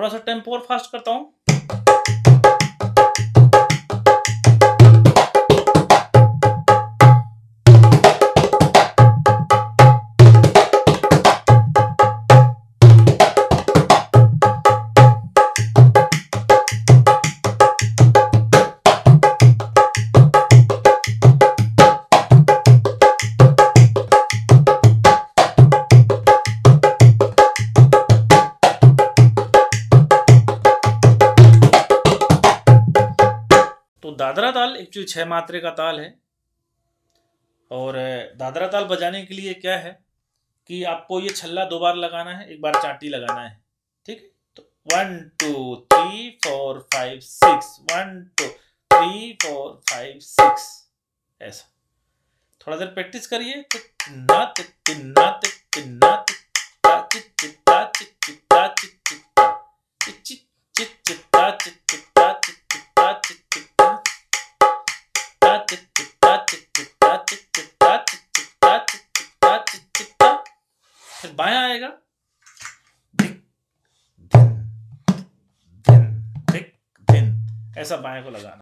थोड़ा सा टेम्पो और फास्ट करता हूँ। तो दादरा ताल एक्चुअली 6 मात्रे का ताल है और दादरा ताल बजाने के लिए क्या है कि आपको ये छल्ला 2 बार लगाना है, 1 बार चाटी लगाना है, ठीक है। तो 1 2 3 4 5 6 1 2 3 4 5 6 ऐसा। थोड़ा देर प्रैक्टिस करिए। फिर बायां आएगा, धिक धिन धिन धिक धिन, ऐसा बाएं को लगाना।